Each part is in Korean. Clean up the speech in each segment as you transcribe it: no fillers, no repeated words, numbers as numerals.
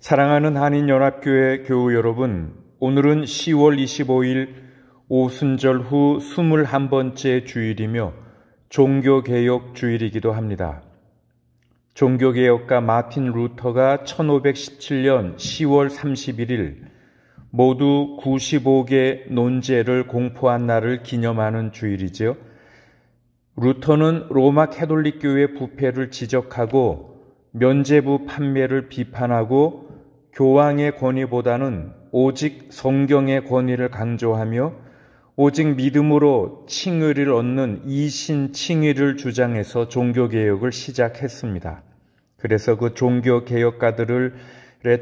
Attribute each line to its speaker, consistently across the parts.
Speaker 1: 사랑하는 한인연합교회 교우 여러분, 오늘은 10월 25일 오순절 후 21번째 주일이며 종교개혁 주일이기도 합니다. 종교개혁가 마틴 루터가 1517년 10월 31일 모두 95개 논제를 공포한 날을 기념하는 주일이지요. 루터는 로마 캐톨릭 교회 부패를 지적하고 면죄부 판매를 비판하고 교황의 권위보다는 오직 성경의 권위를 강조하며 오직 믿음으로 칭의를 얻는 이신칭의를 주장해서 종교개혁을 시작했습니다. 그래서 그 종교개혁가들의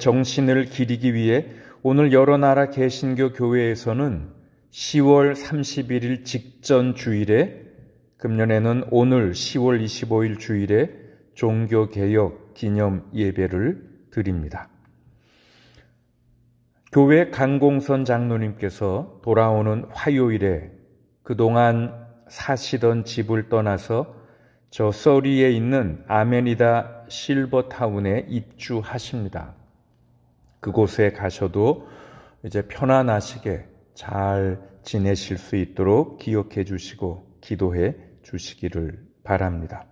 Speaker 1: 정신을 기리기 위해 오늘 여러 나라 개신교 교회에서는 10월 31일 직전 주일에, 금년에는 오늘 10월 25일 주일에 종교개혁 기념 예배를 드립니다. 교회 강공선 장로님께서 돌아오는 화요일에 그동안 사시던 집을 떠나서 저 서리에 있는 아메니다 실버타운에 입주하십니다. 그곳에 가셔도 이제 편안하시게 잘 지내실 수 있도록 기억해 주시고 기도해 주시기를 바랍니다.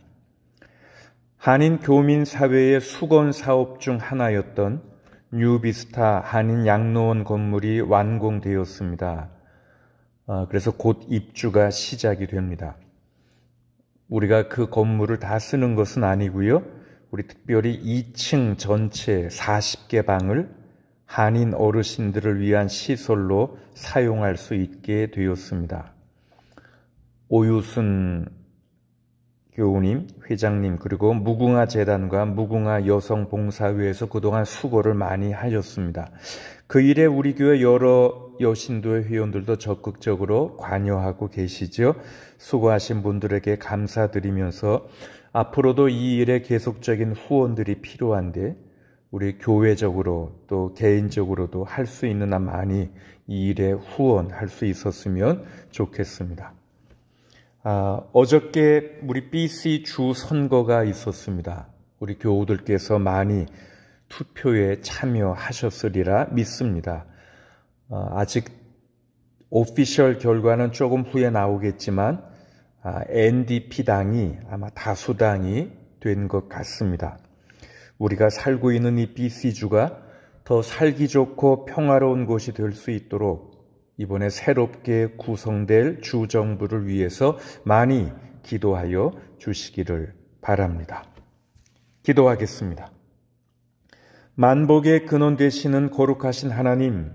Speaker 1: 한인 교민 사회의 수건 사업 중 하나였던 뉴비스타 한인 양로원 건물이 완공되었습니다. 그래서 곧 입주가 시작이 됩니다. 우리가 그 건물을 다 쓰는 것은 아니고요. 우리 특별히 2층 전체 40개 방을 한인 어르신들을 위한 시설로 사용할 수 있게 되었습니다. 오유순 교우님, 회장님, 그리고 무궁화 재단과 무궁화 여성봉사회에서 그동안 수고를 많이 하셨습니다. 그 일에 우리 교회 여러 여신도의 회원들도 적극적으로 관여하고 계시죠. 수고하신 분들에게 감사드리면서 앞으로도 이 일에 계속적인 후원들이 필요한데 우리 교회적으로 또 개인적으로도 할 수 있는 한 많이 이 일에 후원할 수 있었으면 좋겠습니다. 어저께 우리 BC 주 선거가 있었습니다. 우리 교우들께서 많이 투표에 참여하셨으리라 믿습니다. 아직 오피셜 결과는 조금 후에 나오겠지만 NDP당이 아마 다수당이 된 것 같습니다. 우리가 살고 있는 이 BC주가 더 살기 좋고 평화로운 곳이 될 수 있도록 이번에 새롭게 구성될 주정부를 위해서 많이 기도하여 주시기를 바랍니다. 기도하겠습니다. 만복의 근원 되시는 거룩하신 하나님,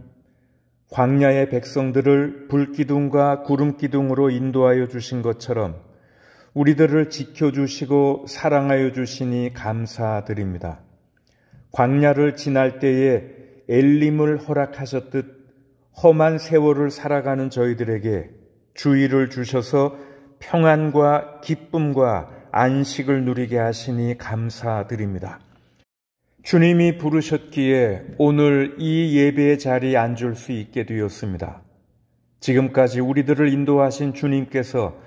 Speaker 1: 광야의 백성들을 불기둥과 구름기둥으로 인도하여 주신 것처럼 우리들을 지켜주시고 사랑하여 주시니 감사드립니다. 광야를 지날 때에 엘림을 허락하셨듯 험한 세월을 살아가는 저희들에게 주의를 주셔서 평안과 기쁨과 안식을 누리게 하시니 감사드립니다. 주님이 부르셨기에 오늘 이 예배의 자리에 앉을 수 있게 되었습니다. 지금까지 우리들을 인도하신 주님께서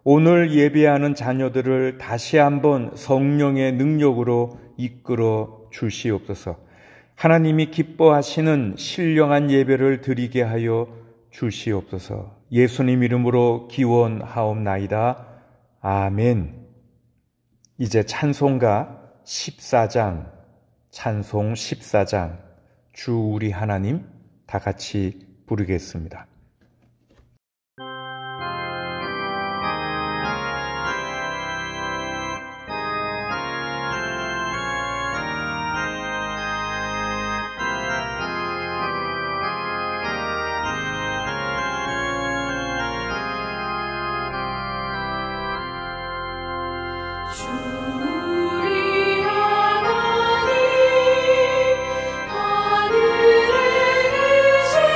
Speaker 1: 오늘 예배하는 자녀들을 다시 한번 성령의 능력으로 이끌어 주시옵소서. 하나님이 기뻐하시는 신령한 예배를 드리게 하여 주시옵소서. 예수님 이름으로 기원하옵나이다. 아멘. 이제 찬송가 14장, 찬송 14장, 주 우리 하나님 다 같이 부르겠습니다.
Speaker 2: 하늘에 계시는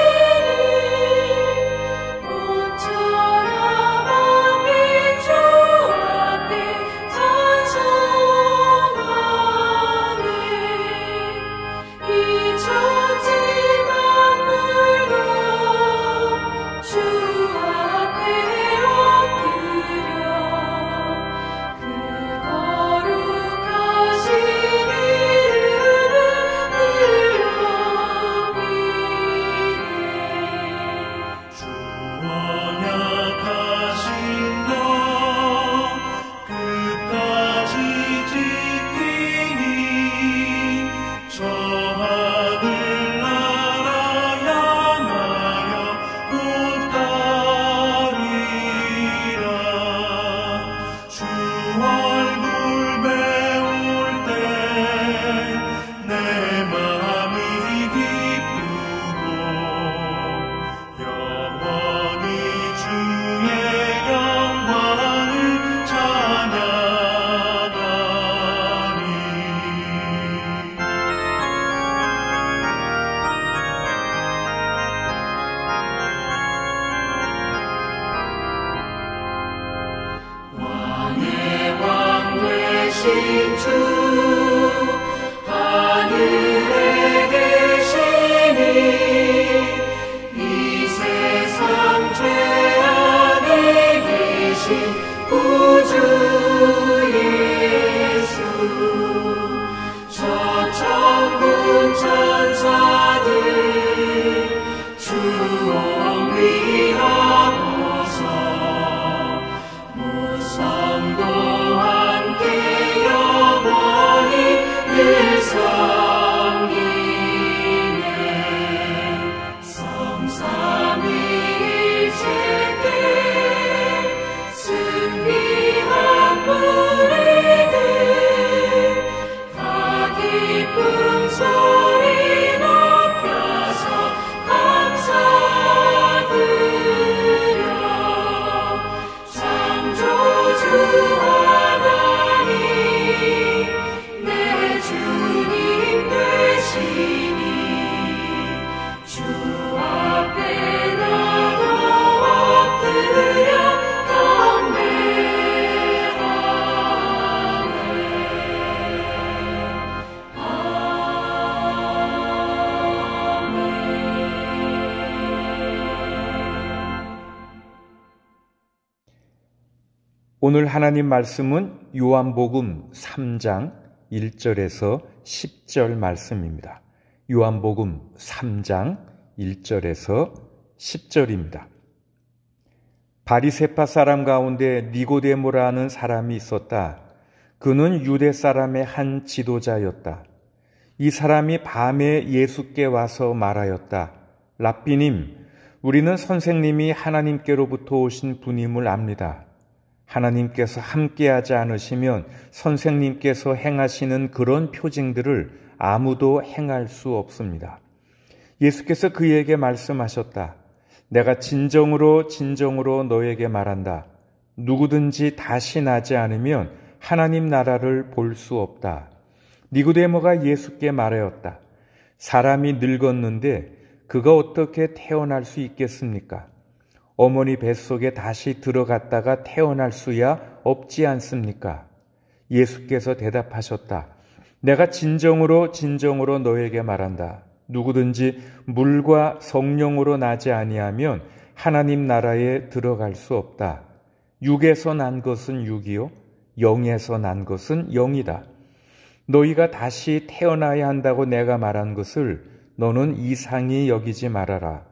Speaker 1: 오늘 하나님 말씀은 요한복음 3장 1절에서 10절 말씀입니다. 요한복음 3장 1절에서 10절입니다. 바리새파 사람 가운데 니고데모라는 사람이 있었다. 그는 유대 사람의 한 지도자였다. 이 사람이 밤에 예수께 와서 말하였다. 랍비님, 우리는 선생님이 하나님께로부터 오신 분임을 압니다. 하나님께서 함께하지 않으시면 선생님께서 행하시는 그런 표징들을 아무도 행할 수 없습니다. 예수께서 그에게 말씀하셨다. 내가 진정으로 너에게 말한다. 누구든지 다시 나지 않으면 하나님 나라를 볼 수 없다. 니고데모가 예수께 말하였다. 사람이 늙었는데 그가 어떻게 태어날 수 있겠습니까? 어머니 뱃속에 다시 들어갔다가 태어날 수야 없지 않습니까? 예수께서 대답하셨다. 내가 진정으로 너에게 말한다. 누구든지 물과 성령으로 나지 아니하면 하나님 나라에 들어갈 수 없다. 육에서 난 것은 육이요 영에서 난 것은 영이다. 너희가 다시 태어나야 한다고 내가 말한 것을 너는 이상히 여기지 말아라.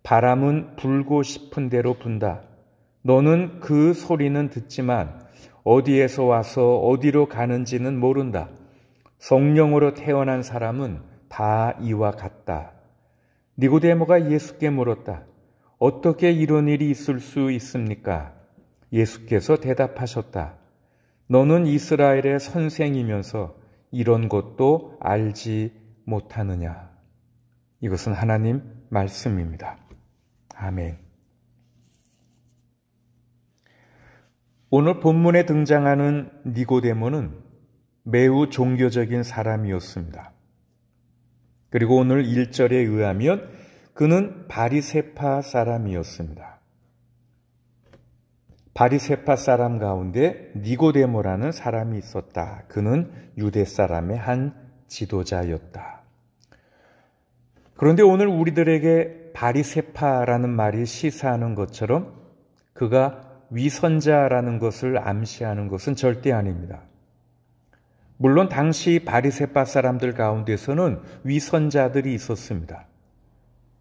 Speaker 1: 바람은 불고 싶은 대로 분다. 너는 그 소리는 듣지만 어디에서 와서 어디로 가는지는 모른다. 성령으로 태어난 사람은 다 이와 같다. 니고데모가 예수께 물었다. 어떻게 이런 일이 있을 수 있습니까? 예수께서 대답하셨다. 너는 이스라엘의 선생이면서 이런 것도 알지 못하느냐. 이것은 하나님 말씀입니다. 아멘. 오늘 본문에 등장하는 니고데모는 매우 종교적인 사람이었습니다. 그리고 오늘 1절에 의하면 그는 바리새파 사람이었습니다. 바리새파 사람 가운데 니고데모라는 사람이 있었다. 그는 유대 사람의 한 지도자였다. 그런데 오늘 우리들에게 바리새파라는 말이 시사하는 것처럼 그가 위선자라는 것을 암시하는 것은 절대 아닙니다. 물론 당시 바리새파 사람들 가운데서는 위선자들이 있었습니다.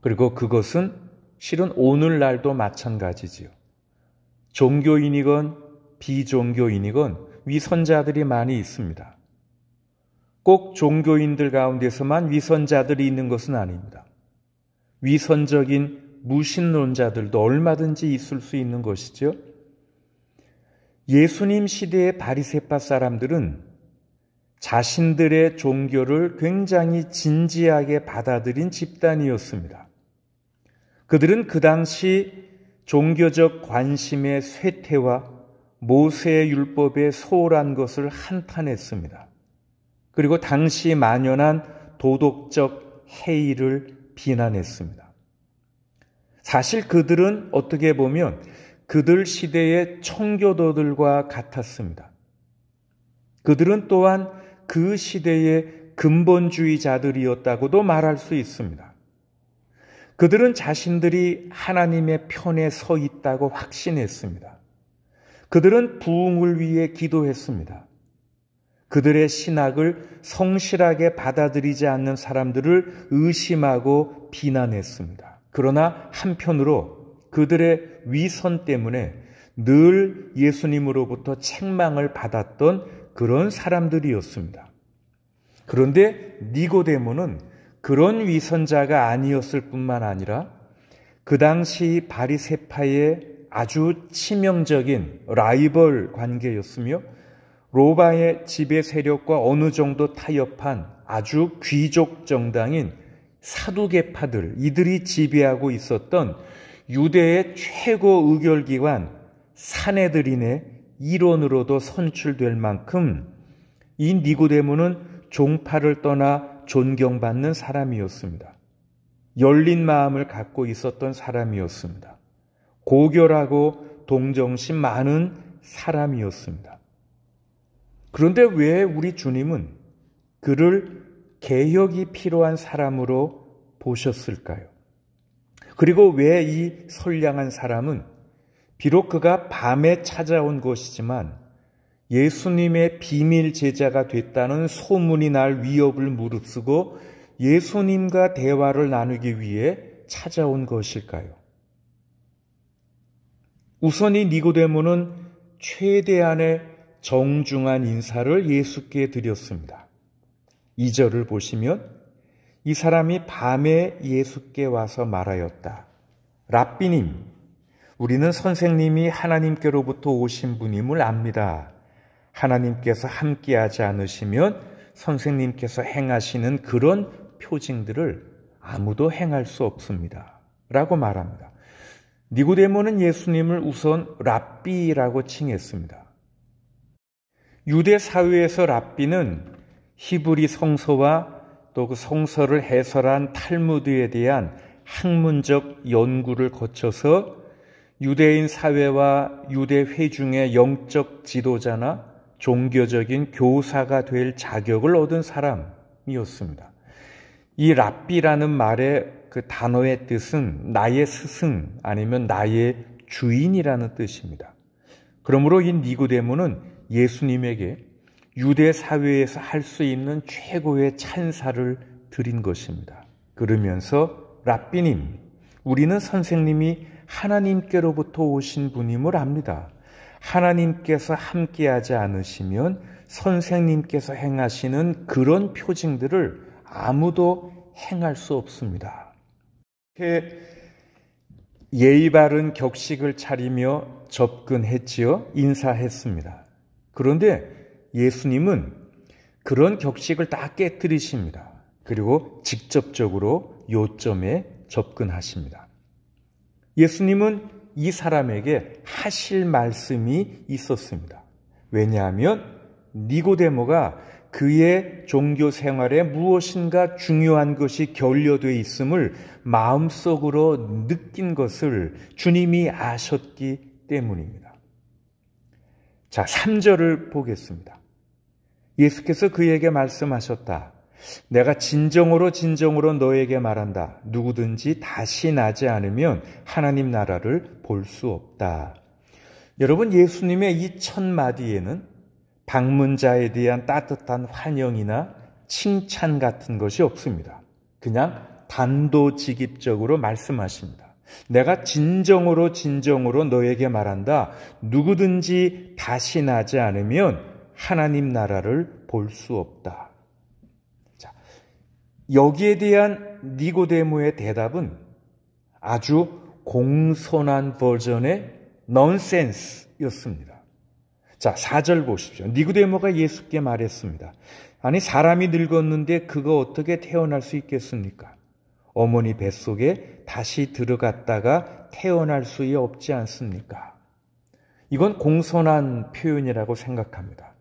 Speaker 1: 그리고 그것은 실은 오늘날도 마찬가지지요. 종교인이건 비종교인이건 위선자들이 많이 있습니다. 꼭 종교인들 가운데서만 위선자들이 있는 것은 아닙니다. 위선적인 무신론자들도 얼마든지 있을 수 있는 것이죠. 예수님 시대의 바리새파 사람들은 자신들의 종교를 굉장히 진지하게 받아들인 집단이었습니다. 그들은 그 당시 종교적 관심의 쇠퇴와 모세의 율법에 소홀한 것을 한탄했습니다. 그리고 당시 만연한 도덕적 해이를 비난했습니다. 사실 그들은 어떻게 보면 그들 시대의 청교도들과 같았습니다. 그들은 또한 그 시대의 근본주의자들이었다고도 말할 수 있습니다. 그들은 자신들이 하나님의 편에 서 있다고 확신했습니다. 그들은 부흥을 위해 기도했습니다. 그들의 신학을 성실하게 받아들이지 않는 사람들을 의심하고 비난했습니다. 그러나 한편으로 그들의 위선 때문에 늘 예수님으로부터 책망을 받았던 그런 사람들이었습니다. 그런데 니고데모는 그런 위선자가 아니었을 뿐만 아니라 그 당시 바리새파의 아주 치명적인 라이벌 관계였으며 로마의 지배 세력과 어느 정도 타협한 아주 귀족 정당인 사두개파들, 이들이 지배하고 있었던 유대의 최고 의결기관 사네드린의 일원으로도 선출될 만큼 이 니고데모는 종파를 떠나 존경받는 사람이었습니다. 열린 마음을 갖고 있었던 사람이었습니다. 고결하고 동정심 많은 사람이었습니다. 그런데 왜 우리 주님은 그를 개혁이 필요한 사람으로 보셨을까요? 그리고 왜 이 선량한 사람은 비록 그가 밤에 찾아온 것이지만 예수님의 비밀 제자가 됐다는 소문이 날 위협을 무릅쓰고 예수님과 대화를 나누기 위해 찾아온 것일까요? 우선 이 니고데모는 최대한의 정중한 인사를 예수께 드렸습니다. 2절을 보시면 이 사람이 밤에 예수께 와서 말하였다. 랍비님, 우리는 선생님이 하나님께로부터 오신 분임을 압니다. 하나님께서 함께하지 않으시면 선생님께서 행하시는 그런 표징들을 아무도 행할 수 없습니다. 라고 말합니다. 니고데모는 예수님을 우선 랍비라고 칭했습니다. 유대 사회에서 랍비는 히브리 성서와 또 그 성서를 해설한 탈무드에 대한 학문적 연구를 거쳐서 유대인 사회와 유대 회중의 영적 지도자나 종교적인 교사가 될 자격을 얻은 사람이었습니다. 이 랍비라는 말의 그 단어의 뜻은 나의 스승 아니면 나의 주인이라는 뜻입니다. 그러므로 이 니고데모는 예수님에게 유대 사회에서 할 수 있는 최고의 찬사를 드린 것입니다. 그러면서 랍비님, 우리는 선생님이 하나님께로부터 오신 분임을 압니다. 하나님께서 함께하지 않으시면 선생님께서 행하시는 그런 표징들을 아무도 행할 수 없습니다. 이렇게 예의 바른 격식을 차리며 접근했지요. 인사했습니다. 그런데 예수님은 그런 격식을 다 깨뜨리십니다. 그리고 직접적으로 요점에 접근하십니다. 예수님은 이 사람에게 하실 말씀이 있었습니다. 왜냐하면 니고데모가 그의 종교 생활에 무엇인가 중요한 것이 결여되어 있음을 마음속으로 느낀 것을 주님이 아셨기 때문입니다. 자, 3절을 보겠습니다. 예수께서 그에게 말씀하셨다. 내가 진정으로 너에게 말한다. 누구든지 다시 나지 않으면 하나님 나라를 볼 수 없다. 여러분, 예수님의 이 첫 마디에는 방문자에 대한 따뜻한 환영이나 칭찬 같은 것이 없습니다. 그냥 단도직입적으로 말씀하십니다. 내가 진정으로 너에게 말한다. 누구든지 다시 나지 않으면 하나님 나라를 볼 수 없다. 자, 여기에 대한 니고데모의 대답은 아주 공손한 버전의 넌센스였습니다. 자, 4절 보십시오. 니고데모가 예수께 말했습니다. 아니, 사람이 늙었는데 그거 어떻게 태어날 수 있겠습니까? 어머니 뱃속에 다시 들어갔다가 태어날 수 없지 않습니까? 이건 공손한 표현이라고 생각합니다.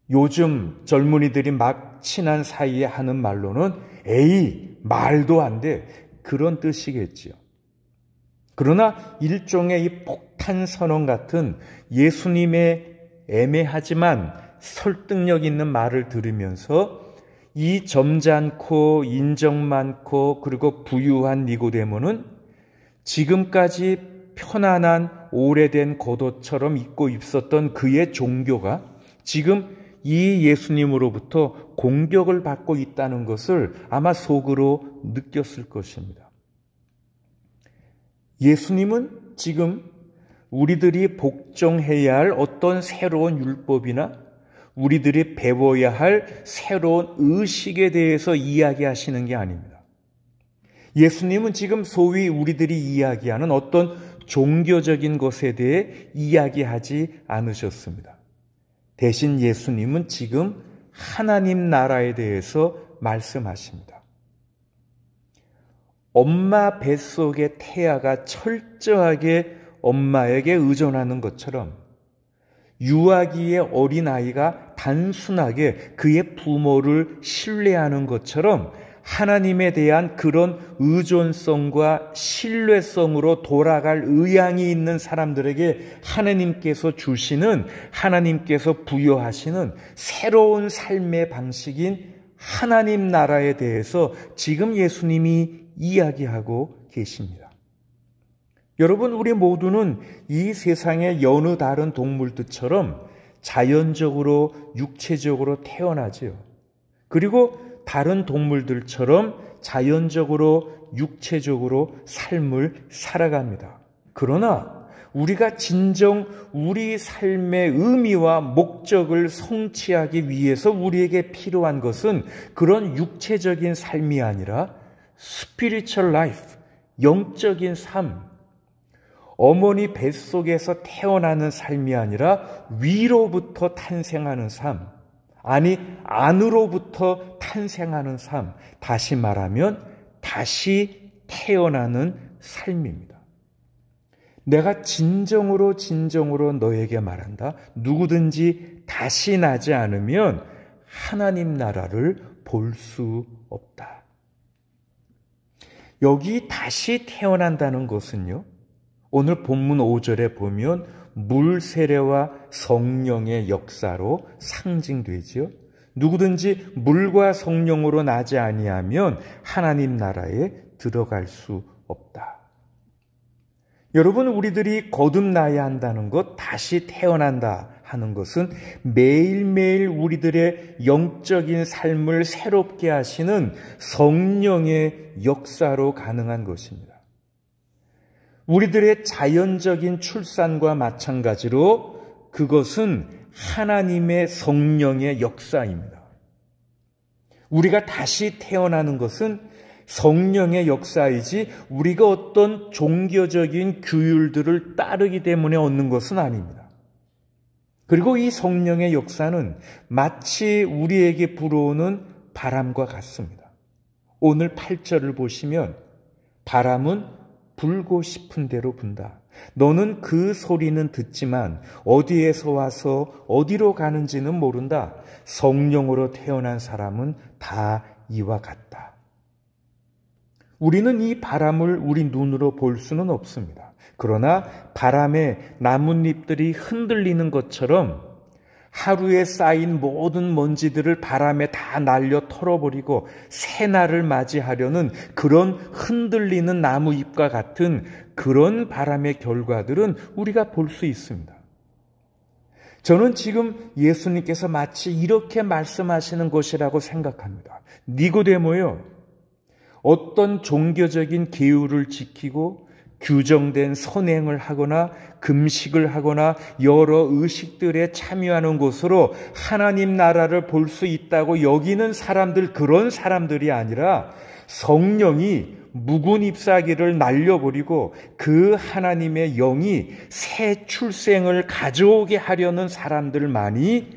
Speaker 1: 요즘 젊은이들이 막 친한 사이에 하는 말로는 에이, 말도 안 돼. 그런 뜻이겠지요. 그러나 일종의 이 폭탄 선언 같은 예수님의 애매하지만 설득력 있는 말을 들으면서 이 점잖고 인정 많고 그리고 부유한 니고데모는 지금까지 편안한 오래된 겉옷처럼 입고 있었던 그의 종교가 지금 이 예수님으로부터 공격을 받고 있다는 것을 아마 속으로 느꼈을 것입니다. 예수님은 지금 우리들이 복종해야 할 어떤 새로운 율법이나 우리들이 배워야 할 새로운 의식에 대해서 이야기하시는 게 아닙니다. 예수님은 지금 소위 우리들이 이야기하는 어떤 종교적인 것에 대해 이야기하지 않으셨습니다. 대신 예수님은 지금 하나님 나라에 대해서 말씀하십니다. 엄마 뱃속의 태아가 철저하게 엄마에게 의존하는 것처럼 유아기의 어린아이가 단순하게 그의 부모를 신뢰하는 것처럼 하나님에 대한 그런 의존성과 신뢰성으로 돌아갈 의향이 있는 사람들에게 하나님께서 주시는, 하나님께서 부여하시는 새로운 삶의 방식인 하나님 나라에 대해서 지금 예수님이 이야기하고 계십니다. 여러분, 우리 모두는 이 세상의 여느 다른 동물들처럼 자연적으로 육체적으로 태어나지요. 그리고 다른 동물들처럼 자연적으로 육체적으로 삶을 살아갑니다. 그러나 우리가 진정 우리 삶의 의미와 목적을 성취하기 위해서 우리에게 필요한 것은 그런 육체적인 삶이 아니라 spiritual life, 영적인 삶, 어머니 뱃속에서 태어나는 삶이 아니라 위로부터 탄생하는 삶, 아니 안으로부터 탄생하는 삶, 다시 말하면 다시 태어나는 삶입니다. 내가 진정으로 너에게 말한다. 누구든지 다시 나지 않으면 하나님 나라를 볼 수 없다. 여기 다시 태어난다는 것은요, 오늘 본문 5절에 보면 물 세례와 성령의 역사로 상징되지요. 누구든지 물과 성령으로 나지 아니하면 하나님 나라에 들어갈 수 없다. 여러분, 우리들이 거듭나야 한다는 것, 다시 태어난다 하는 것은 매일매일 우리들의 영적인 삶을 새롭게 하시는 성령의 역사로 가능한 것입니다. 우리들의 자연적인 출산과 마찬가지로 그것은 하나님의 성령의 역사입니다. 우리가 다시 태어나는 것은 성령의 역사이지 우리가 어떤 종교적인 규율들을 따르기 때문에 얻는 것은 아닙니다. 그리고 이 성령의 역사는 마치 우리에게 불어오는 바람과 같습니다. 오늘 8절을 보시면 바람은 불고 싶은 대로 분다. 너는 그 소리는 듣지만 어디에서 와서 어디로 가는지는 모른다. 성령으로 태어난 사람은 다 이와 같다. 우리는 이 바람을 우리 눈으로 볼 수는 없습니다. 그러나 바람에 나뭇잎들이 흔들리는 것처럼 하루에 쌓인 모든 먼지들을 바람에 다 날려 털어버리고 새날을 맞이하려는 그런 흔들리는 나무잎과 같은 그런 바람의 결과들은 우리가 볼 수 있습니다. 저는 지금 예수님께서 마치 이렇게 말씀하시는 것이라고 생각합니다. 니고데모요, 어떤 종교적인 계율을 지키고 규정된 선행을 하거나 금식을 하거나 여러 의식들에 참여하는 곳으로 하나님 나라를 볼 수 있다고 여기는 사람들, 그런 사람들이 아니라 성령이 묵은 잎사귀를 날려버리고 그 하나님의 영이 새 출생을 가져오게 하려는 사람들만이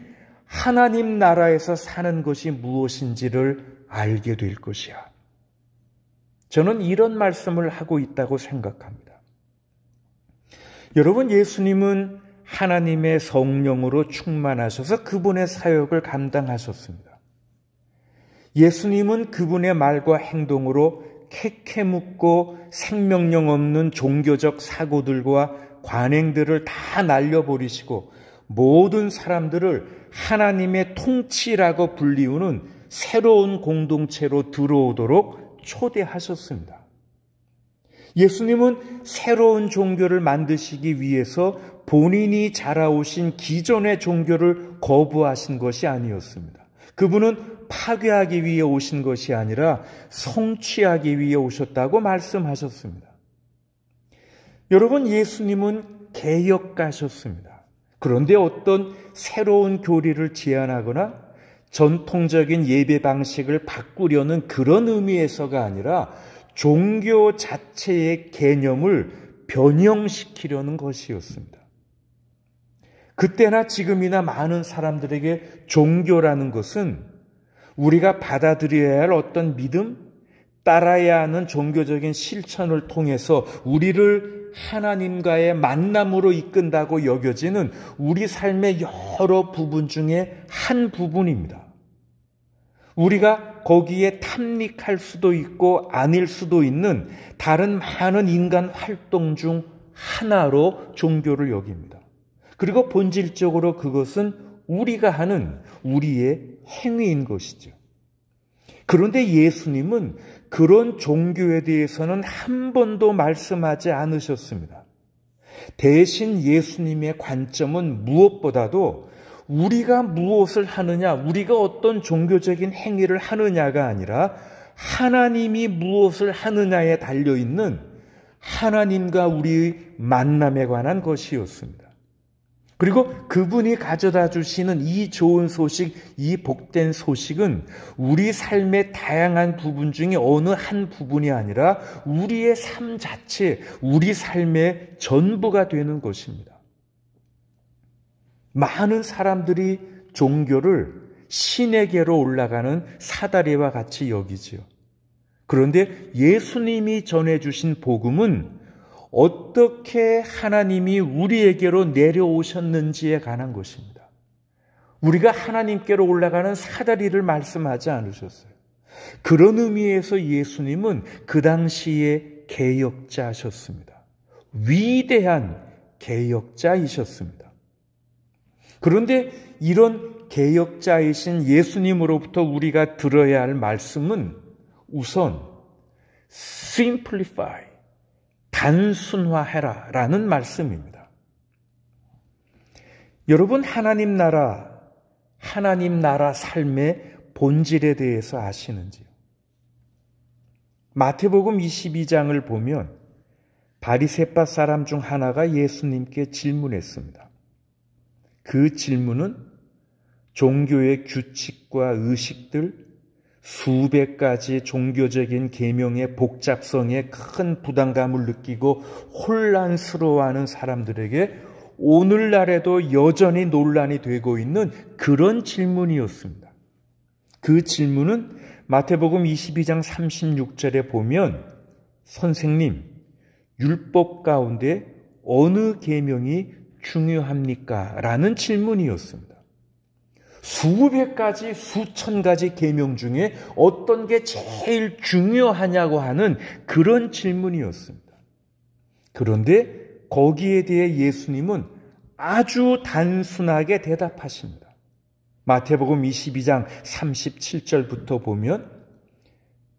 Speaker 1: 하나님 나라에서 사는 것이 무엇인지를 알게 될 것이야. 저는 이런 말씀을 하고 있다고 생각합니다. 여러분, 예수님은 하나님의 성령으로 충만하셔서 그분의 사역을 감당하셨습니다. 예수님은 그분의 말과 행동으로 캐캐묻고 생명력 없는 종교적 사고들과 관행들을 다 날려버리시고 모든 사람들을 하나님의 통치라고 불리우는 새로운 공동체로 들어오도록 초대하셨습니다. 예수님은 새로운 종교를 만드시기 위해서 본인이 자라오신 기존의 종교를 거부하신 것이 아니었습니다. 그분은 파괴하기 위해 오신 것이 아니라 성취하기 위해 오셨다고 말씀하셨습니다. 여러분, 예수님은 개혁가셨습니다. 그런데 어떤 새로운 교리를 제안하거나 전통적인 예배 방식을 바꾸려는 그런 의미에서가 아니라 종교 자체의 개념을 변형시키려는 것이었습니다. 그때나 지금이나 많은 사람들에게 종교라는 것은 우리가 받아들여야 할 어떤 믿음, 따라야 하는 종교적인 실천을 통해서 우리를 하나님과의 만남으로 이끈다고 여겨지는 우리 삶의 여러 부분 중에 한 부분입니다. 우리가 거기에 탐닉할 수도 있고 아닐 수도 있는 다른 많은 인간 활동 중 하나로 종교를 여깁니다. 그리고 본질적으로 그것은 우리가 하는 우리의 행위인 것이죠. 그런데 예수님은 그런 종교에 대해서는 한 번도 말씀하지 않으셨습니다. 대신 예수님의 관점은 무엇보다도 우리가 무엇을 하느냐, 우리가 어떤 종교적인 행위를 하느냐가 아니라 하나님이 무엇을 하느냐에 달려있는 하나님과 우리의 만남에 관한 것이었습니다. 그리고 그분이 가져다 주시는 이 좋은 소식, 이 복된 소식은 우리 삶의 다양한 부분 중에 어느 한 부분이 아니라 우리의 삶 자체, 우리 삶의 전부가 되는 것입니다. 많은 사람들이 종교를 신에게로 올라가는 사다리와 같이 여기지요. 그런데 예수님이 전해주신 복음은 어떻게 하나님이 우리에게로 내려오셨는지에 관한 것입니다. 우리가 하나님께로 올라가는 사다리를 말씀하지 않으셨어요. 그런 의미에서 예수님은 그 당시에 개혁자셨습니다. 위대한 개혁자이셨습니다. 그런데 이런 개혁자이신 예수님으로부터 우리가 들어야 할 말씀은 우선 simplify, 단순화해라 라는 말씀입니다. 여러분, 하나님 나라 삶의 본질에 대해서 아시는지요? 마태복음 22장을 보면 바리새파 사람 중 하나가 예수님께 질문했습니다. 그 질문은 종교의 규칙과 의식들, 수백 가지 종교적인 계명의 복잡성에 큰 부담감을 느끼고 혼란스러워하는 사람들에게 오늘날에도 여전히 논란이 되고 있는 그런 질문이었습니다. 그 질문은 마태복음 22장 36절에 보면 선생님, 율법 가운데 어느 계명이 중요합니까? 라는 질문이었습니다. 수백 가지, 수천 가지 계명 중에 어떤 게 제일 중요하냐고 하는 그런 질문이었습니다. 그런데 거기에 대해 예수님은 아주 단순하게 대답하십니다. 마태복음 22장 37절부터 보면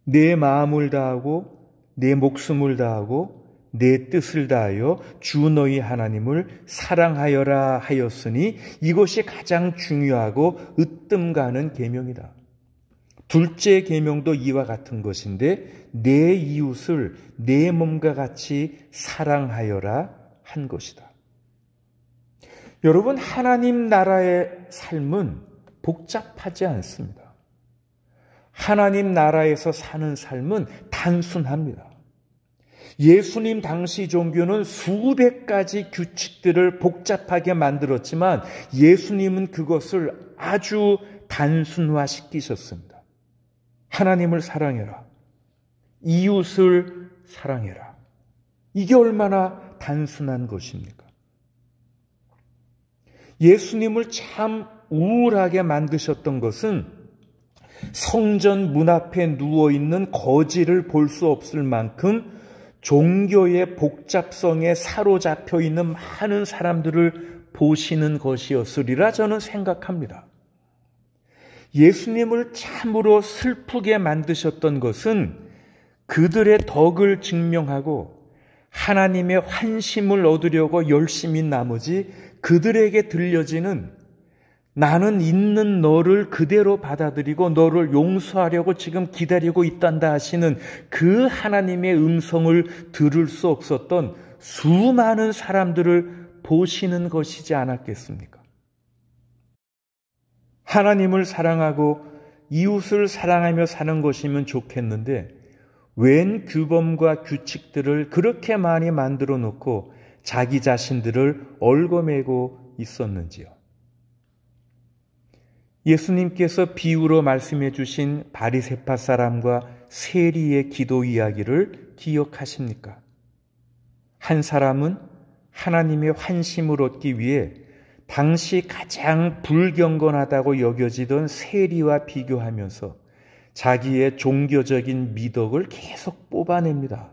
Speaker 1: 내 마음을 다하고 내 목숨을 다하고 내 뜻을 다하여 주 너희 하나님을 사랑하여라 하였으니 이것이 가장 중요하고 으뜸 가는 계명이다. 둘째 계명도 이와 같은 것인데 내 이웃을 내 몸과 같이 사랑하여라 한 것이다. 여러분, 하나님 나라의 삶은 복잡하지 않습니다. 하나님 나라에서 사는 삶은 단순합니다. 예수님 당시 종교는 수백 가지 규칙들을 복잡하게 만들었지만 예수님은 그것을 아주 단순화시키셨습니다. 하나님을 사랑해라. 이웃을 사랑해라. 이게 얼마나 단순한 것입니까? 예수님을 참 우울하게 만드셨던 것은 성전 문 앞에 누워있는 거지를 볼 수 없을 만큼 종교의 복잡성에 사로잡혀 있는 많은 사람들을 보시는 것이었으리라 저는 생각합니다. 예수님을 참으로 슬프게 만드셨던 것은 그들의 덕을 증명하고 하나님의 환심을 얻으려고 열심히 나머지 그들에게 들려지는 나는 있는 너를 그대로 받아들이고 너를 용서하려고 지금 기다리고 있단다 하시는 그 하나님의 음성을 들을 수 없었던 수많은 사람들을 보시는 것이지 않았겠습니까? 하나님을 사랑하고 이웃을 사랑하며 사는 것이면 좋겠는데 웬 규범과 규칙들을 그렇게 많이 만들어 놓고 자기 자신들을 얽어매고 있었는지요? 예수님께서 비유로 말씀해 주신 바리새파 사람과 세리의 기도 이야기를 기억하십니까? 한 사람은 하나님의 환심을 얻기 위해 당시 가장 불경건하다고 여겨지던 세리와 비교하면서 자기의 종교적인 미덕을 계속 뽑아냅니다.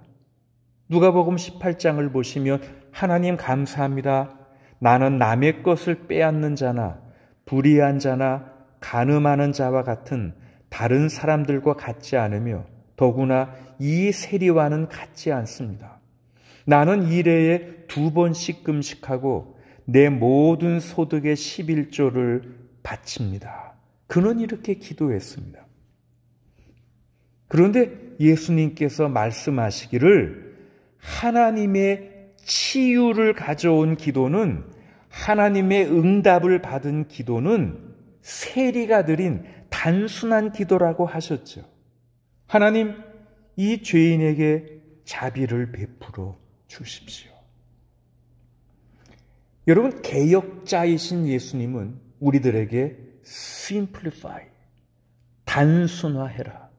Speaker 1: 누가복음 18장을 보시면 하나님 감사합니다. 나는 남의 것을 빼앗는 자나 불의한 자나 간음하는 자와 같은 다른 사람들과 같지 않으며 더구나 이 세리와는 같지 않습니다. 나는 일해에 2번씩 금식하고 내 모든 소득의 11조를 바칩니다. 그는 이렇게 기도했습니다. 그런데 예수님께서 말씀하시기를 하나님의 치유를 가져온 기도는, 하나님의 응답을 받은 기도는 세리가 드린 단순한 기도라고 하셨죠. 하나님, 이 죄인에게 자비를 베풀어 주십시오. 여러분, 개혁자이신 예수님은 우리들에게 simplify, 단순화해라.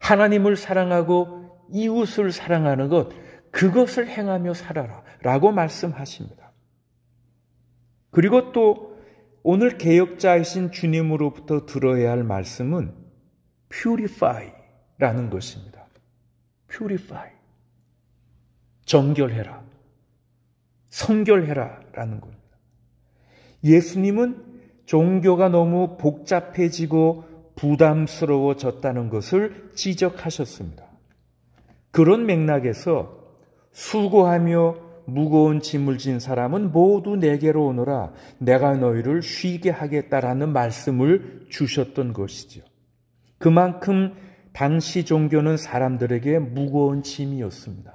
Speaker 1: 하나님을 사랑하고 이웃을 사랑하는 것, 그것을 행하며 살아라 라고 말씀하십니다. 그리고 또 오늘 개혁자이신 주님으로부터 들어야 할 말씀은 purify 라는 것입니다. purify, 정결해라, 성결해라 라는 겁니다. 예수님은 종교가 너무 복잡해지고 부담스러워졌다는 것을 지적하셨습니다. 그런 맥락에서 수고하며 무거운 짐을 진 사람은 모두 내게로 오너라, 내가 너희를 쉬게 하겠다라는 말씀을 주셨던 것이죠. 그만큼 당시 종교는 사람들에게 무거운 짐이었습니다.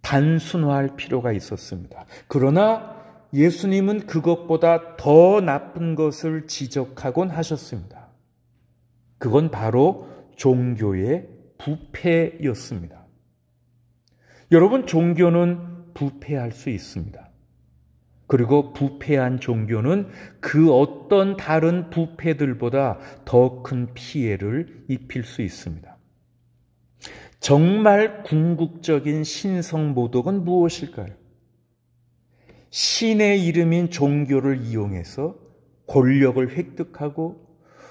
Speaker 1: 단순화할 필요가 있었습니다. 그러나 예수님은 그것보다 더 나쁜 것을 지적하곤 하셨습니다. 그건 바로 종교의 부패였습니다. 여러분, 종교는 부패할 수 있습니다. 그리고 부패한 종교는 그 어떤 다른 부패들보다 더 큰 피해를 입힐 수 있습니다. 정말 궁극적인 신성모독은 무엇일까요? 신의 이름인 종교를 이용해서 권력을 획득하고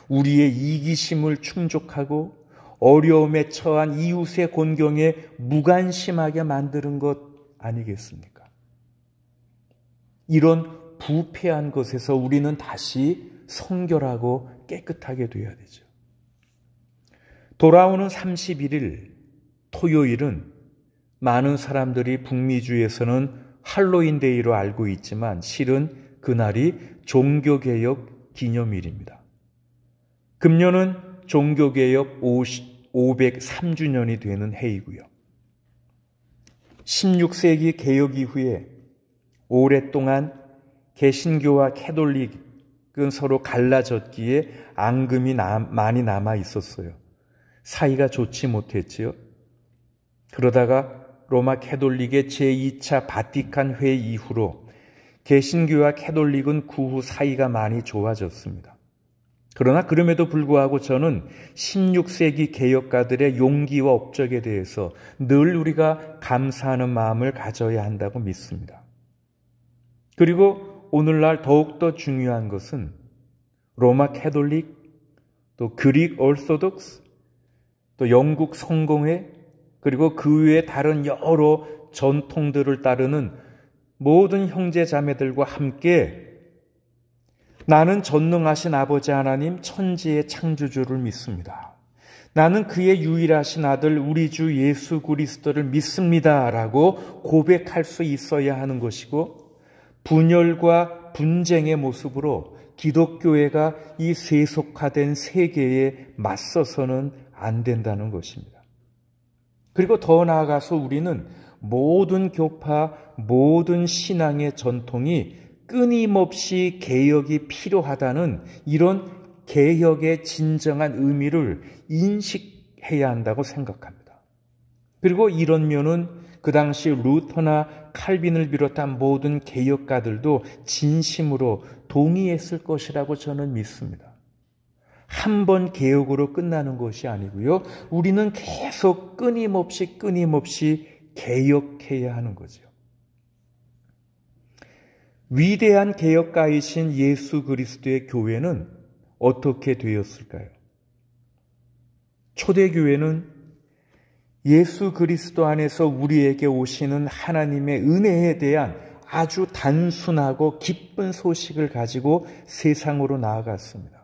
Speaker 1: 우리의 이기심을 충족하고 어려움에 처한 이웃의 곤경에 무관심하게 만드는 것 아니겠습니까? 이런 부패한 것에서 우리는 다시 성결하고 깨끗하게 되어야 되죠. 돌아오는 31일 토요일은 많은 사람들이 북미주에서는 할로윈데이로 알고 있지만 실은 그날이 종교개혁 기념일입니다. 금년은 종교개혁 503주년이 되는 해이고요. 16세기 개혁 이후에 오랫동안 개신교와 캐톨릭은 서로 갈라졌기에 앙금이 많이 남아 있었어요. 사이가 좋지 못했지요. 그러다가 로마 캐톨릭의 제2차 바티칸 회의 이후로 개신교와 캐톨릭은 그 후 사이가 많이 좋아졌습니다. 그러나 그럼에도 불구하고 저는 16세기 개혁가들의 용기와 업적에 대해서 늘 우리가 감사하는 마음을 가져야 한다고 믿습니다. 그리고 오늘날 더욱더 중요한 것은 로마 캐톨릭, 또 그릭 오르소독스, 또 영국 성공회, 그리고 그 외에 다른 여러 전통들을 따르는 모든 형제 자매들과 함께 나는 전능하신 아버지 하나님 천지의 창조주를 믿습니다. 나는 그의 유일하신 아들 우리 주 예수 그리스도를 믿습니다라고 고백할 수 있어야 하는 것이고, 분열과 분쟁의 모습으로 기독교회가 이 세속화된 세계에 맞서서는 안 된다는 것입니다. 그리고 더 나아가서 우리는 모든 교파, 모든 신앙의 전통이 끊임없이 개혁이 필요하다는 이런 개혁의 진정한 의미를 인식해야 한다고 생각합니다. 그리고 이런 면은 그 당시 루터나 칼빈을 비롯한 모든 개혁가들도 진심으로 동의했을 것이라고 저는 믿습니다. 한 번 개혁으로 끝나는 것이 아니고요. 우리는 계속 끊임없이 개혁해야 하는 거죠. 위대한 개혁가이신 예수 그리스도의 교회는 어떻게 되었을까요? 초대교회는 예수 그리스도 안에서 우리에게 오시는 하나님의 은혜에 대한 아주 단순하고 기쁜 소식을 가지고 세상으로 나아갔습니다.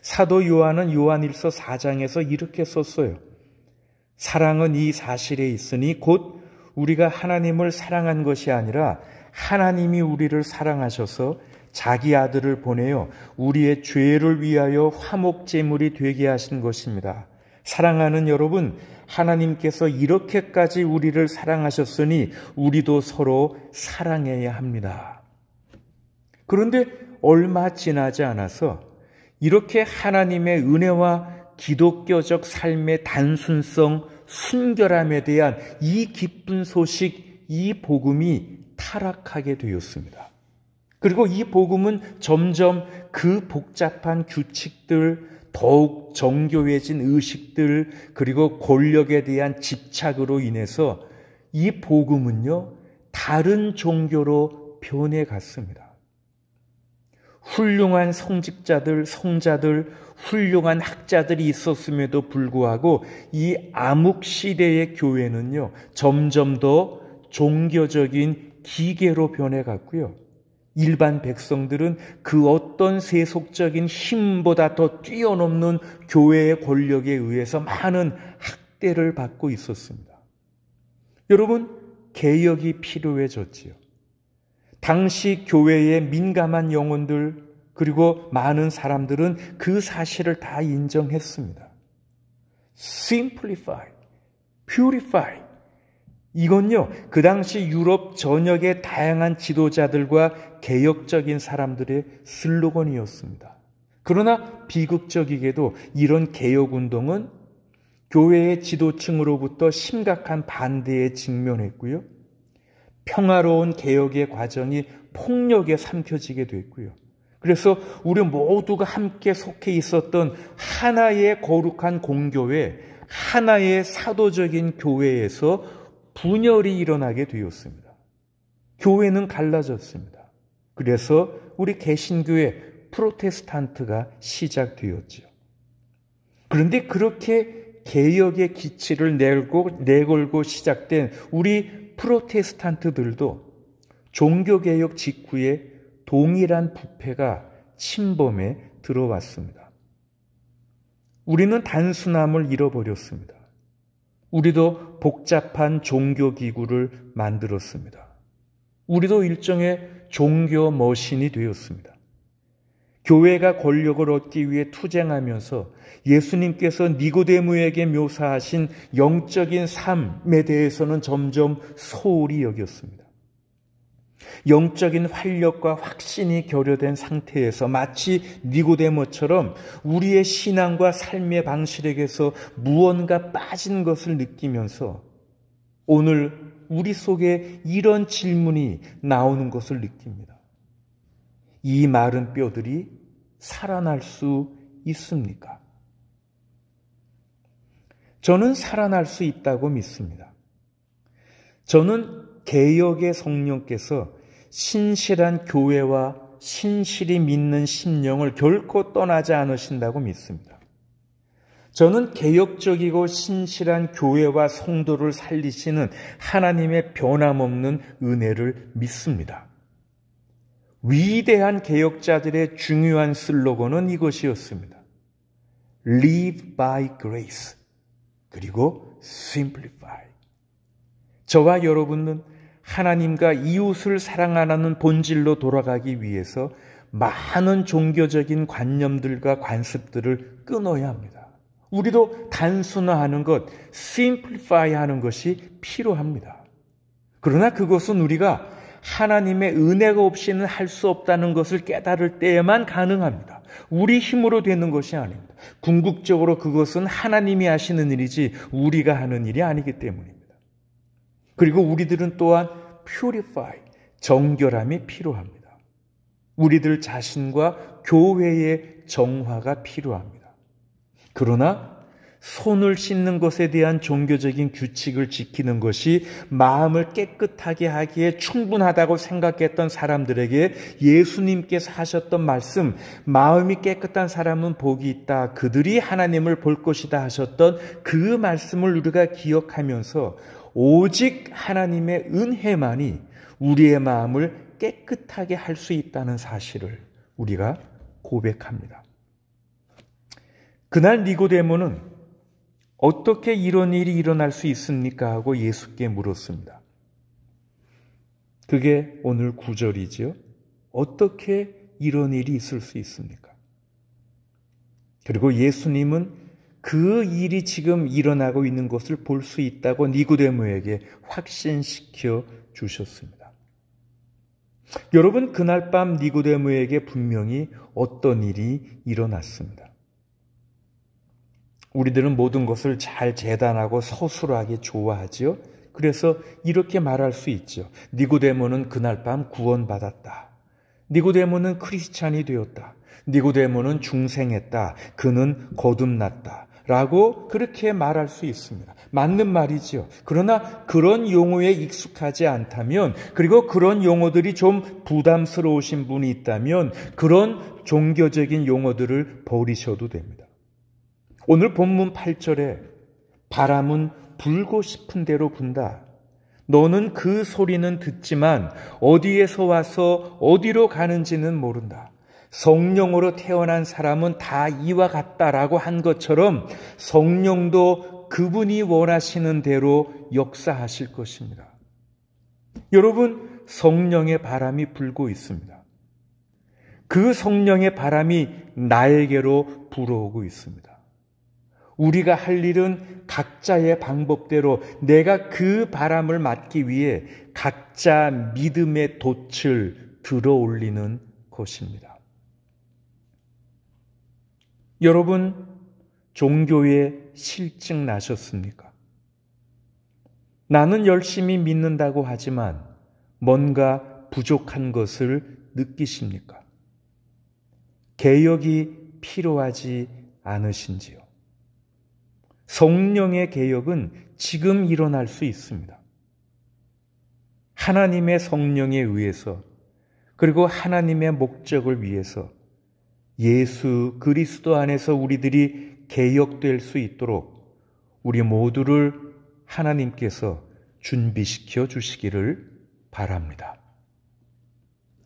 Speaker 1: 사도 요한은 요한일서 4장에서 이렇게 썼어요. 사랑은 이 사실에 있으니 곧 우리가 하나님을 사랑한 것이 아니라 하나님이 우리를 사랑하셔서 자기 아들을 보내어 우리의 죄를 위하여 화목제물이 되게 하신 것입니다. 사랑하는 여러분, 하나님께서 이렇게까지 우리를 사랑하셨으니 우리도 서로 사랑해야 합니다. 그런데 얼마 지나지 않아서 이렇게 하나님의 은혜와 기독교적 삶의 단순성, 순결함에 대한 이 기쁜 소식, 이 복음이 타락하게 되었습니다. 그리고 이 복음은 점점 그 복잡한 규칙들, 더욱 정교해진 의식들, 그리고 권력에 대한 집착으로 인해서 이 복음은요, 다른 종교로 변해갔습니다. 훌륭한 성직자들, 성자들, 훌륭한 학자들이 있었음에도 불구하고 이 암흑 시대의 교회는요, 점점 더 종교적인 기계로 변해갔고요. 일반 백성들은 그 어떤 세속적인 힘보다 더 뛰어넘는 교회의 권력에 의해서 많은 학대를 받고 있었습니다. 여러분, 개혁이 필요해졌지요. 당시 교회의 민감한 영혼들 그리고 많은 사람들은 그 사실을 다 인정했습니다. Simplify, Purify. 이건요, 그 당시 유럽 전역의 다양한 지도자들과 개혁적인 사람들의 슬로건이었습니다. 그러나 비극적이게도 이런 개혁운동은 교회의 지도층으로부터 심각한 반대에 직면했고요. 평화로운 개혁의 과정이 폭력에 삼켜지게 됐고요. 그래서 우리 모두가 함께 속해 있었던 하나의 거룩한 공교회, 하나의 사도적인 교회에서 분열이 일어나게 되었습니다. 교회는 갈라졌습니다. 그래서 우리 개신교회 프로테스탄트가 시작되었지요. 그런데 그렇게 개혁의 기치를 내걸고 시작된 우리 프로테스탄트들도 종교개혁 직후에 동일한 부패가 침범에 들어왔습니다. 우리는 단순함을 잃어버렸습니다. 우리도 복잡한 종교기구를 만들었습니다. 우리도 일종의 종교 머신이 되었습니다. 교회가 권력을 얻기 위해 투쟁하면서 예수님께서 니고데모에게 묘사하신 영적인 삶에 대해서는 점점 소홀히 여겼습니다. 영적인 활력과 확신이 결여된 상태에서 마치 니고데모처럼 우리의 신앙과 삶의 방식에서 무언가 빠진 것을 느끼면서 오늘 우리 속에 이런 질문이 나오는 것을 느낍니다. 이 마른 뼈들이 살아날 수 있습니까? 저는 살아날 수 있다고 믿습니다. 저는 개혁의 성령께서 신실한 교회와 신실히 믿는 심령을 결코 떠나지 않으신다고 믿습니다. 저는 개혁적이고 신실한 교회와 성도를 살리시는 하나님의 변함없는 은혜를 믿습니다. 위대한 개혁자들의 중요한 슬로건은 이것이었습니다. Live by grace, 그리고 Simplify. 저와 여러분은 하나님과 이웃을 사랑하는 본질로 돌아가기 위해서 많은 종교적인 관념들과 관습들을 끊어야 합니다. 우리도 단순화하는 것, simplify 하는 것이 필요합니다. 그러나 그것은 우리가 하나님의 은혜가 없이는 할 수 없다는 것을 깨달을 때에만 가능합니다. 우리 힘으로 되는 것이 아닙니다. 궁극적으로 그것은 하나님이 하시는 일이지 우리가 하는 일이 아니기 때문입니다. 그리고 우리들은 또한 purify, 정결함이 필요합니다. 우리들 자신과 교회의 정화가 필요합니다. 그러나 손을 씻는 것에 대한 종교적인 규칙을 지키는 것이 마음을 깨끗하게 하기에 충분하다고 생각했던 사람들에게 예수님께서 하셨던 말씀, 마음이 깨끗한 사람은 복이 있다, 그들이 하나님을 볼 것이다 하셨던 그 말씀을 우리가 기억하면서 오직 하나님의 은혜만이 우리의 마음을 깨끗하게 할 수 있다는 사실을 우리가 고백합니다. 그날 니고데모는 어떻게 이런 일이 일어날 수 있습니까? 하고 예수께 물었습니다. 그게 오늘 9절이죠. 어떻게 이런 일이 있을 수 있습니까? 그리고 예수님은 그 일이 지금 일어나고 있는 것을 볼 수 있다고 니고데모에게 확신시켜 주셨습니다. 여러분, 그날 밤 니고데모에게 분명히 어떤 일이 일어났습니다. 우리들은 모든 것을 잘 재단하고 서술하게 좋아하죠. 그래서 이렇게 말할 수 있죠. 니고데모는 그날 밤 구원받았다. 니고데모는 크리스찬이 되었다. 니고데모는 중생했다. 그는 거듭났다. 라고 그렇게 말할 수 있습니다. 맞는 말이죠. 그러나 그런 용어에 익숙하지 않다면, 그리고 그런 용어들이 좀 부담스러우신 분이 있다면 그런 종교적인 용어들을 버리셔도 됩니다. 오늘 본문 8절에 바람은 불고 싶은 대로 분다. 너는 그 소리는 듣지만 어디에서 와서 어디로 가는지는 모른다. 성령으로 태어난 사람은 다 이와 같다라고 한 것처럼 성령도 그분이 원하시는 대로 역사하실 것입니다. 여러분, 성령의 바람이 불고 있습니다. 그 성령의 바람이 나에게로 불어오고 있습니다. 우리가 할 일은 각자의 방법대로 내가 그 바람을 맞기 위해 각자 믿음의 돛을 들어 올리는 것입니다. 여러분, 종교에 실증 나셨습니까? 나는 열심히 믿는다고 하지만 뭔가 부족한 것을 느끼십니까? 개혁이 필요하지 않으신지요? 성령의 개혁은 지금 일어날 수 있습니다. 하나님의 성령에 의해서, 그리고 하나님의 목적을 위해서 예수 그리스도 안에서 우리들이 개혁될 수 있도록 우리 모두를 하나님께서 준비시켜 주시기를 바랍니다.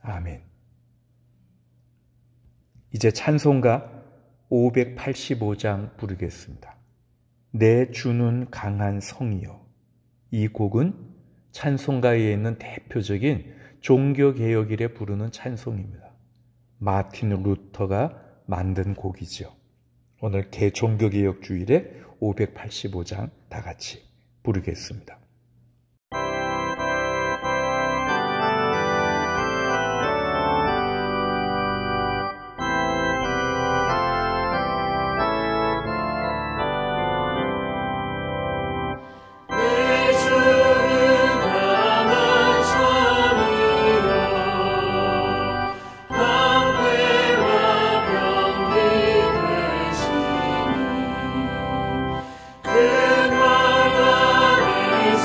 Speaker 1: 아멘. 이제 찬송가 585장 부르겠습니다. 내 주는 강한 성이요. 이 곡은 찬송가에 있는 대표적인 종교개혁일에 부르는 찬송입니다. 마틴 루터가 만든 곡이죠. 오늘 종교개혁주일에 585장 다 같이 부르겠습니다.
Speaker 2: 근원하는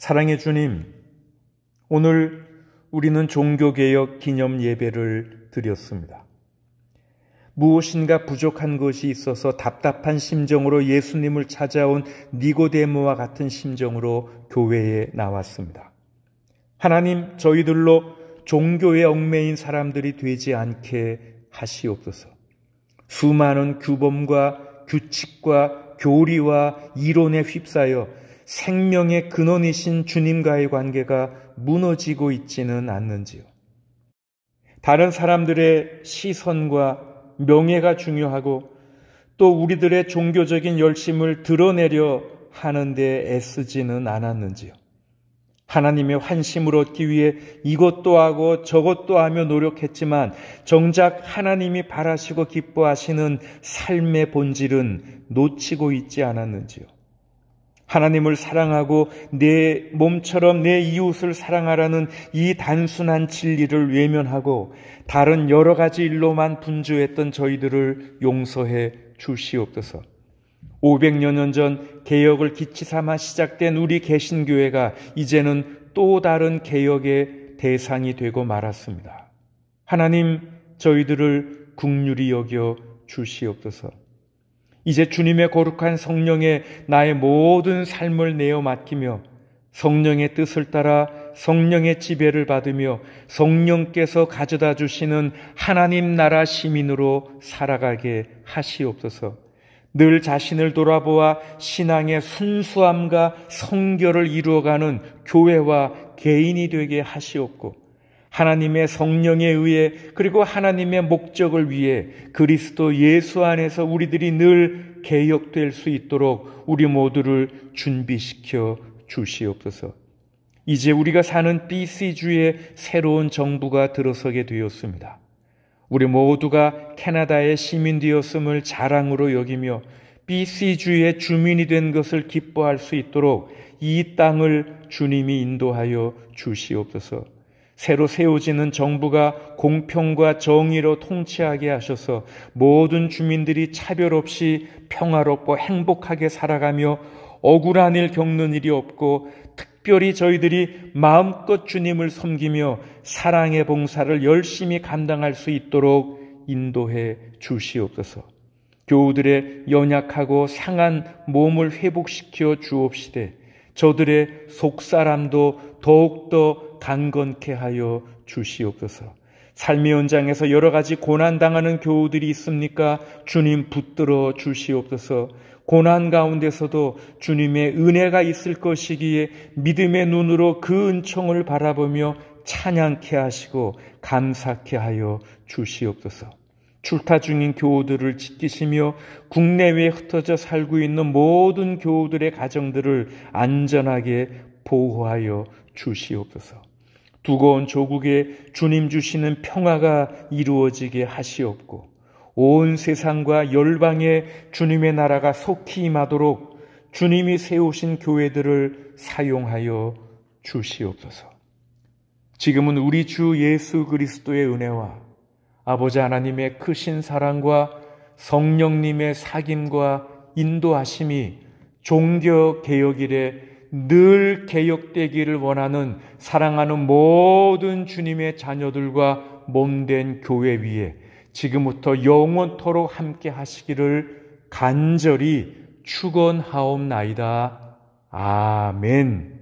Speaker 1: 사랑의 주님, 오늘 우리는 종교개혁 기념 예배를 드렸습니다. 무엇인가 부족한 것이 있어서 답답한 심정으로 예수님을 찾아온 니고데모와 같은 심정으로 교회에 나왔습니다. 하나님, 저희들로 종교에 얽매인 사람들이 되지 않게 하시옵소서. 수많은 규범과 규칙과 교리와 이론에 휩싸여 생명의 근원이신 주님과의 관계가 무너지고 있지는 않는지요. 다른 사람들의 시선과 명예가 중요하고 또 우리들의 종교적인 열심을 드러내려 하는데 애쓰지는 않았는지요. 하나님의 환심을 얻기 위해 이것도 하고 저것도 하며 노력했지만 정작 하나님이 바라시고 기뻐하시는 삶의 본질은 놓치고 있지 않았는지요. 하나님을 사랑하고 내 몸처럼 내 이웃을 사랑하라는 이 단순한 진리를 외면하고 다른 여러 가지 일로만 분주했던 저희들을 용서해 주시옵소서. 500여 년 전 개혁을 기치 삼아 시작된 우리 개신교회가 이제는 또 다른 개혁의 대상이 되고 말았습니다. 하나님, 저희들을 긍휼히 여겨 주시옵소서. 이제 주님의 거룩한 성령에 나의 모든 삶을 내어 맡기며 성령의 뜻을 따라 성령의 지배를 받으며 성령께서 가져다 주시는 하나님 나라 시민으로 살아가게 하시옵소서. 늘 자신을 돌아보아 신앙의 순수함과 성결을 이루어가는 교회와 개인이 되게 하시옵고 하나님의 성령에 의해 그리고 하나님의 목적을 위해 그리스도 예수 안에서 우리들이 늘 개혁될 수 있도록 우리 모두를 준비시켜 주시옵소서. 이제 우리가 사는 BC주의 새로운 정부가 들어서게 되었습니다. 우리 모두가 캐나다의 시민 되었음을 자랑으로 여기며 BC주의 주민이 된 것을 기뻐할 수 있도록 이 땅을 주님이 인도하여 주시옵소서. 새로 세워지는 정부가 공평과 정의로 통치하게 하셔서 모든 주민들이 차별 없이 평화롭고 행복하게 살아가며 억울한 일 겪는 일이 없고 특별히 저희들이 마음껏 주님을 섬기며 사랑의 봉사를 열심히 감당할 수 있도록 인도해 주시옵소서. 교우들의 연약하고 상한 몸을 회복시켜 주옵시되 저들의 속사람도 더욱더 강건케 하여 주시옵소서. 삶의 현장에서 여러 가지 고난당하는 교우들이 있습니까? 주님 붙들어 주시옵소서. 고난 가운데서도 주님의 은혜가 있을 것이기에 믿음의 눈으로 그 은총을 바라보며 찬양케 하시고 감사케 하여 주시옵소서. 출타 중인 교우들을 지키시며 국내외에 흩어져 살고 있는 모든 교우들의 가정들을 안전하게 보호하여 주시옵소서. 두고 온 조국에 주님 주시는 평화가 이루어지게 하시옵고 온 세상과 열방에 주님의 나라가 속히 임하도록 주님이 세우신 교회들을 사용하여 주시옵소서. 지금은 우리 주 예수 그리스도의 은혜와 아버지 하나님의 크신 사랑과 성령님의 사귐과 인도하심이 종교 개혁일에 늘 개혁되기를 원하는 사랑하는 모든 주님의 자녀들과 몸된 교회 위에 지금부터 영원토록 함께 하시기를 간절히 축원하옵나이다. 아멘.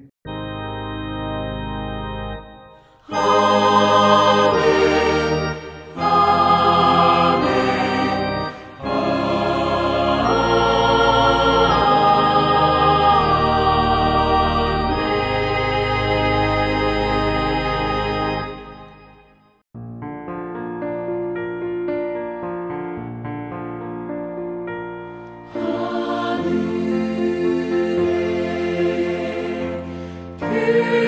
Speaker 2: 하늘에